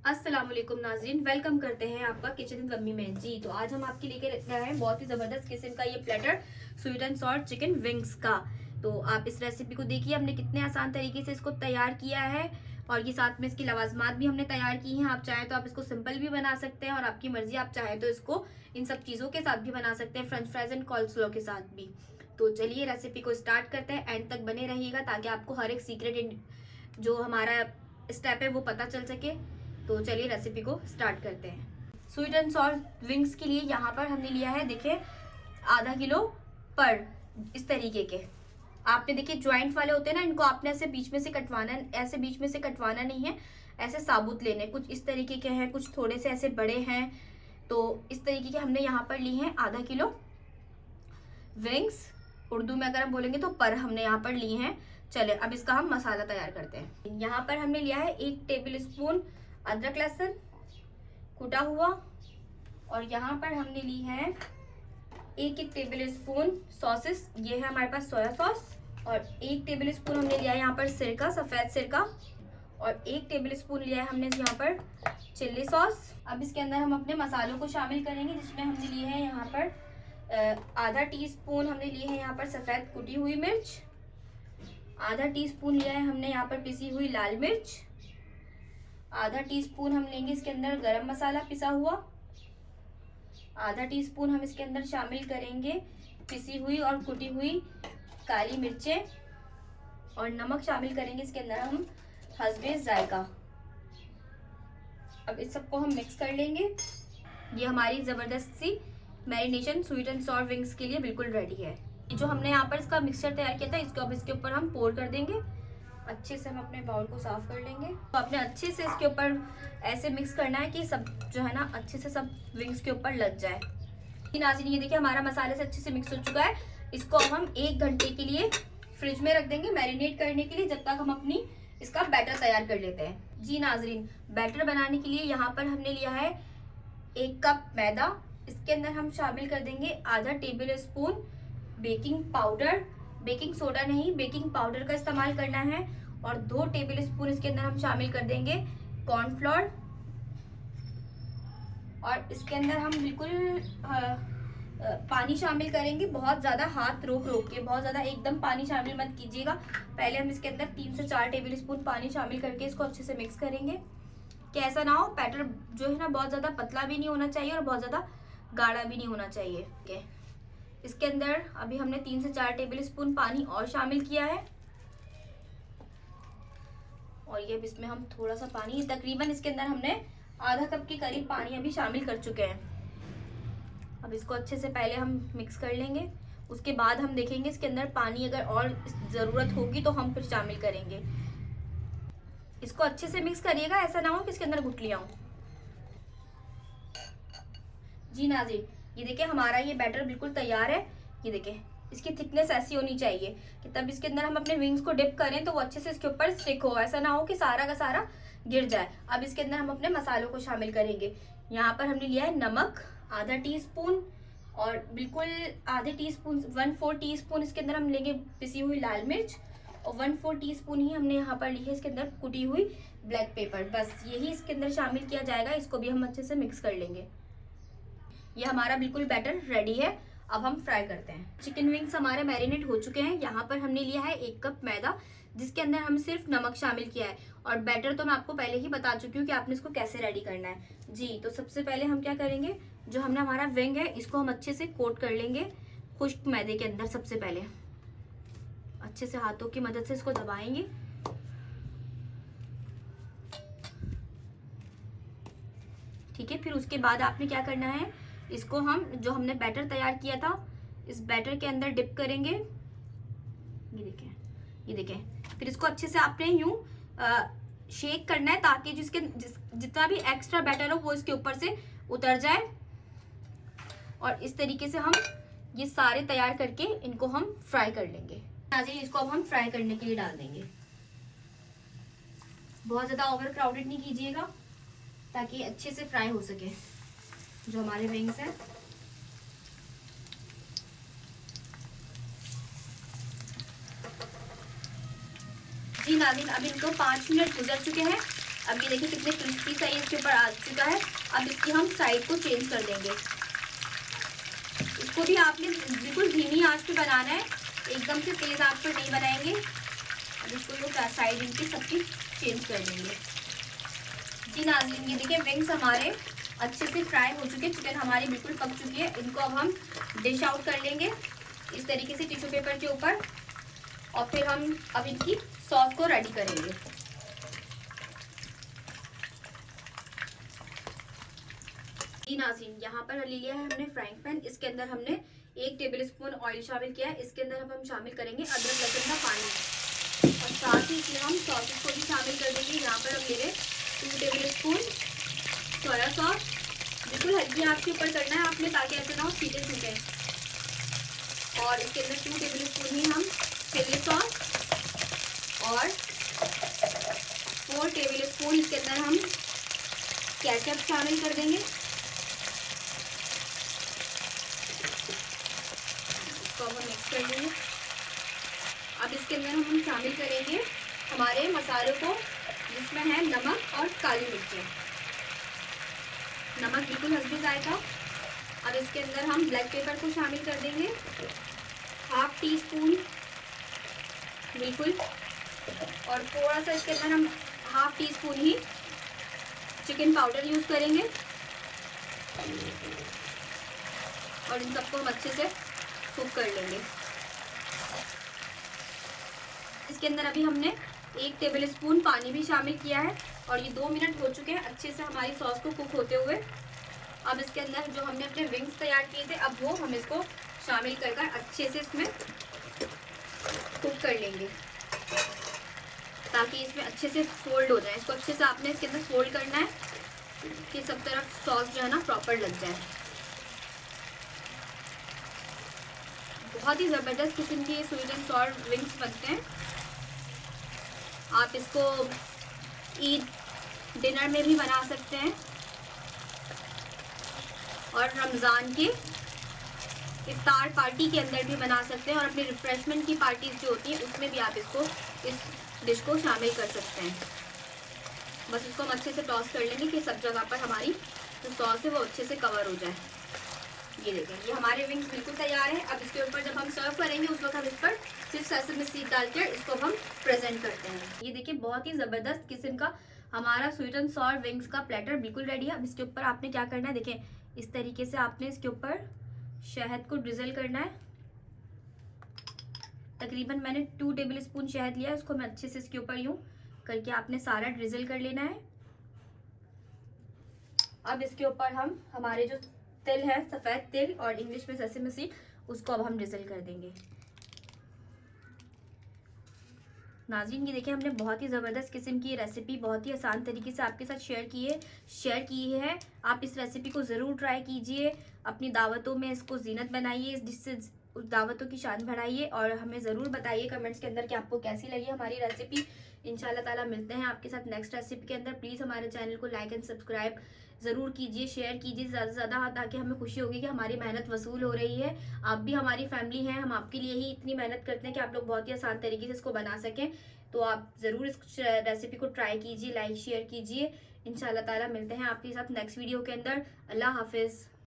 अस्सलाम वालेकुम नाज़रीन, वेलकम करते हैं आपका किचन विद मम्मी में। जी तो आज हम आपके लेके आए हैं बहुत ही ज़बरदस्त किस्म का ये platter sweet and salt chicken wings का। तो आप इस रेसिपी को देखिए, हमने कितने आसान तरीके से इसको तैयार किया है और ये साथ में इसकी लवाजमात भी हमने तैयार की हैं। आप चाहें तो आप इसको सिंपल भी बना सकते हैं और आपकी मर्जी, आप चाहें तो इसको इन सब चीज़ों के साथ भी बना सकते हैं, फ्रेंच फ्राइज एंड कॉल्स्लो के साथ भी। तो चलिए रेसिपी को स्टार्ट करते हैं, एंड तक बने रहिएगा ताकि आपको हर एक सीक्रेट जो हमारा स्टेप है वो पता चल सके। तो चलिए रेसिपी को स्टार्ट करते हैं। स्वीट एंड सॉल्ट विंग्स के लिए यहाँ पर हमने लिया है, देखिए आधा किलो पर, इस तरीके के। आपने देखिए ज्वाइंट वाले होते हैं ना, इनको आपने ऐसे बीच में से कटवाना, ऐसे बीच में से कटवाना नहीं है, ऐसे साबुत लेने। कुछ इस तरीके के हैं, कुछ थोड़े से ऐसे बड़े हैं। तो इस तरीके के हमने यहाँ पर ली हैं आधा किलो विंग्स। उर्दू में अगर हम बोलेंगे तो पर हमने यहाँ पर ली हैं। चले अब इसका हम मसाला तैयार करते हैं। यहाँ पर हमने लिया है 1 टेबल स्पून अदरक लहसुन कुटा हुआ, और यहाँ पर हमने ली है 1 टेबल स्पून सॉसेस, ये है हमारे पास सोया सॉस, और 1 टेबल स्पून हमने लिया है यहाँ पर सिरका, सफ़ेद सिरका, और 1 टेबल स्पून लिया है हमने यहाँ पर चिल्ली सॉस। अब इसके अंदर हम अपने मसालों को शामिल करेंगे, जिसमें हमने लिए हैं यहाँ पर आधा टीस्पून हमने लिए हैं यहाँ पर सफ़ेद कुटी हुई मिर्च, आधा टीस्पून लिया है हमने यहाँ पर पिसी हुई लाल मिर्च, आधा टीस्पून हम लेंगे इसके अंदर गरम मसाला पिसा हुआ, आधा टीस्पून हम इसके अंदर शामिल करेंगे पिसी हुई और कुटी हुई काली मिर्चें, और नमक शामिल करेंगे इसके अंदर हम हस्बे जायका। अब इस सबको हम मिक्स कर लेंगे। ये हमारी ज़बरदस्त सी marination sweet and salt wings के लिए बिल्कुल रेडी है। जो हमने यहाँ पर इसका मिक्सचर तैयार किया था, इसको अब इसके ऊपर हम पोर कर देंगे। अच्छे से हम अपने बाउल को साफ कर लेंगे। तो आपने अच्छे से इसके ऊपर ऐसे मिक्स करना है कि सब जो है ना अच्छे से सब विंग्स के ऊपर लग जाए। नाज़रीन ये देखिए हमारा मसाले से अच्छे से मिक्स हो चुका है। इसको अब हम 1 घंटे के लिए फ्रिज में रख देंगे मैरिनेट करने के लिए, जब तक हम अपनी इसका बैटर तैयार कर लेते हैं। जी नाज़रीन, बैटर बनाने के लिए यहाँ पर हमने लिया है 1 कप मैदा। इसके अंदर हम शामिल कर देंगे आधा table spoon baking powder, baking soda नहीं, बेकिंग पाउडर का इस्तेमाल करना है, और 2 टेबल स्पून इसके अंदर हम शामिल कर देंगे कॉर्नफ्लोर। और इसके अंदर हम बिल्कुल पानी शामिल करेंगे, बहुत ज़्यादा हाथ रोक रोक के, बहुत ज़्यादा एकदम पानी शामिल मत कीजिएगा। पहले हम इसके अंदर 3 से 4 टेबल स्पून पानी शामिल करके इसको अच्छे से मिक्स करेंगे कि ऐसा ना हो बैटर जो है ना बहुत ज़्यादा पतला भी नहीं होना चाहिए और बहुत ज़्यादा गाढ़ा भी नहीं होना चाहिए। ओके, इसके अंदर अभी हमने 3 से 4 टेबल स्पून पानी और शामिल किया है, और ये इसमें हम थोड़ा सा पानी, तकरीबन इसके अंदर हमने आधा कप के करीब पानी अभी शामिल कर चुके हैं। अब इसको अच्छे से पहले हम मिक्स कर लेंगे, उसके बाद हम देखेंगे इसके अंदर पानी अगर और ज़रूरत होगी तो हम फिर शामिल करेंगे। इसको अच्छे से मिक्स करिएगा, ऐसा ना हो कि इसके अंदर गुठलियाँ हों। जी नाज़रीन ये देखिए हमारा ये बैटर बिल्कुल तैयार है। ये देखिए इसकी थिकनेस ऐसी होनी चाहिए कि तब इसके अंदर हम अपने विंग्स को डिप करें तो वो अच्छे से इसके ऊपर स्टिक हो, ऐसा ना हो कि सारा का सारा गिर जाए। अब इसके अंदर हम अपने मसालों को शामिल करेंगे। यहाँ पर हमने लिया है नमक आधा टीस्पून, और बिल्कुल आधे टीस्पून 1/4 टीस्पून इसके अंदर हम लेंगे पिसी हुई लाल मिर्च, और 1/4 टीस्पून ही हमने यहाँ पर ली है इसके अंदर कुटी हुई ब्लैक पेपर। बस यही इसके अंदर शामिल किया जाएगा। इसको भी हम अच्छे से मिक्स कर लेंगे। ये हमारा बिल्कुल बैटर रेडी है। अब हम फ्राई करते हैं। चिकन विंग्स हमारे मैरिनेट हो चुके हैं। यहाँ पर हमने लिया है 1 कप मैदा, जिसके अंदर हम सिर्फ नमक शामिल किया है, और बैटर तो मैं आपको पहले ही बता चुकी हूँ कि आपने इसको कैसे रेडी करना है। जी तो सबसे पहले हम क्या करेंगे, जो हमने हमारा विंग है इसको हम अच्छे से कोट कर लेंगे खुश्क मैदे के अंदर। सबसे पहले अच्छे से हाथों की मदद से इसको दबाएंगे। ठीक है, फिर उसके बाद आपने क्या करना है, इसको हम जो हमने बैटर तैयार किया था इस बैटर के अंदर डिप करेंगे। ये देखें, ये देखें। फिर इसको अच्छे से आपने यूं शेक करना है ताकि जितना भी एक्स्ट्रा बैटर हो वो इसके ऊपर से उतर जाए। और इस तरीके से हम ये सारे तैयार करके इनको हम फ्राई कर लेंगे। नाज़रीन इसको अब हम फ्राई करने के लिए डाल देंगे। बहुत ज़्यादा ओवर क्राउडेड नहीं कीजिएगा ताकि अच्छे से फ्राई हो सके जो हमारे विंग्स हैं। जी नाज़रीन अब इनको 5 मिनट गुजर चुके हैं। अब ये देखिए कितने क्रिस्पी सा ये इसके ऊपर ऊपर आ चुका है। अब इसकी हम साइड को चेंज कर देंगे। इसको भी आपने बिल्कुल धीमी आंच पे बनाना है, एकदम से तेज आंच पर नहीं बनाएंगे। अब इसको जो साइड इनकी सबकी चेंज कर देंगे। जी नाज़रीन, ये देखिए विंग्स हमारे अच्छे से फ्राई हो चुके हैं, चिकन हमारी बिल्कुल पक चुकी है। इनको अब हम डिश आउट कर लेंगे इस तरीके से टिश्यू पेपर के ऊपर, और फिर हम अब इनकी सॉस को रेडी करेंगे। जी नाज़रीन, यहाँ पर ले लिया है हमने फ्राइंग पैन। इसके अंदर हमने 1 टेबल स्पून ऑयल शामिल किया है। इसके अंदर हम शामिल करेंगे अदरक लहसुन का पानी, और साथ ही इसमें हम सॉसेस को भी शामिल कर देंगे। यहाँ पर हम ले रहे 2 टेबल स्पून सोया सॉस। बिल्कुल हल्की आंच के ऊपर करना है आपने, ताकि ऐसे ना हो सीधे सूखे। और इसके अंदर 2 टेबल स्पून ही हम चिली सॉस, और 4 टेबल स्पून इसके अंदर हम केचप शामिल कर देंगे। इसको हम मिक्स कर देंगे। अब इसके अंदर हम शामिल करेंगे हमारे मसालों को, जिसमें है नमक और काली मिर्ची। नमक बिल्कुल हल्दी जाएगा। अब इसके अंदर हम ब्लैक पेपर को शामिल कर देंगे, 1/2 टीस्पून बिल्कुल, और थोड़ा सा इसके अंदर हम 1/2 टीस्पून ही चिकन पाउडर यूज़ करेंगे। और इन सबको हम अच्छे से कुक कर लेंगे। इसके अंदर अभी हमने 1 टेबल स्पून पानी भी शामिल किया है, और ये 2 मिनट हो चुके हैं अच्छे से हमारी सॉस को कुक होते हुए। अब इसके अंदर जो हमने अपने विंग्स तैयार किए थे, अब वो हम इसको शामिल कर अच्छे से इसमें कुक कर लेंगे, ताकि इसमें अच्छे से फोल्ड हो जाए। इसको अच्छे से आपने इसके अंदर फोल्ड करना है कि सब तरफ सॉस जो है ना प्रॉपर लग जाए। बहुत ही ज़बरदस्त किस्म की स्वीट एंड सॉर विंग्स बनते हैं। आप इसको ईद डिनर में भी बना सकते हैं, और रमज़ान के इफ्तार पार्टी के अंदर भी बना सकते हैं, और अपनी रिफ्रेशमेंट की पार्टीज जो होती है उसमें भी आप इसको इस डिश को शामिल कर सकते हैं। बस इसको हम अच्छे से टॉस कर लेंगे कि सब जगह पर हमारी जो सॉस है वो अच्छे से कवर हो जाए। ये देखें, ये हमारे विंग्स बिल्कुल तैयार है। अब इसके ऊपर जब हम सर्व करेंगे उस वक्त हम इस पर सिर्फ सेसमी सीड डालकर इसको हम प्रेजेंट करते हैं। ये देखिए, बहुत ही ज़बरदस्त किस्म का हमारा स्वीट एंड सॉर विंग्स का प्लेटर बिल्कुल रेडी है। अब इसके ऊपर आपने क्या करना है, देखें इस तरीके से आपने इसके ऊपर शहद को ड्रिजल करना है। तकरीबन मैंने 2 टेबल स्पून शहद लिया है, उसको मैं अच्छे से इसके ऊपर यूं करके आपने सारा ड्रिजल कर लेना है। अब इसके ऊपर हम हमारे जो तिल है, सफ़ेद तिल और इंग्लिश में सेसमी सीड, उसको अब हम ड्रिजल कर देंगे। नाज़रीन, ये देखिए हमने बहुत ही ज़बरदस्त किस्म की रेसिपी बहुत ही आसान तरीके से आपके साथ शेयर की है। आप इस रेसिपी को ज़रूर ट्राई कीजिए, अपनी दावतों में इसको जीनत बनाइए, जिससे दावतों की शान बढ़ाइए, और हमें ज़रूर बताइए कमेंट्स के अंदर कि आपको कैसी लगी हमारी रेसिपी। इंशाल्लाह ताला मिलते हैं आपके साथ नेक्स्ट रेसिपी के अंदर। प्लीज़ हमारे चैनल को लाइक एंड सब्सक्राइब ज़रूर कीजिए, शेयर कीजिए ज़्यादा से ज़्यादा, ताकि हमें खुशी होगी कि हमारी मेहनत वसूल हो रही है। आप भी हमारी फैमिली हैं, हम आपके लिए ही इतनी मेहनत करते हैं कि आप लोग बहुत ही आसान तरीके से इसको बना सकें। तो आप ज़रूर इस रेसिपी को ट्राई कीजिए, लाइक शेयर कीजिए। इंशाल्लाह ताला मिलते हैं आपके साथ नेक्स्ट वीडियो के अंदर। अल्लाह हाफिज़।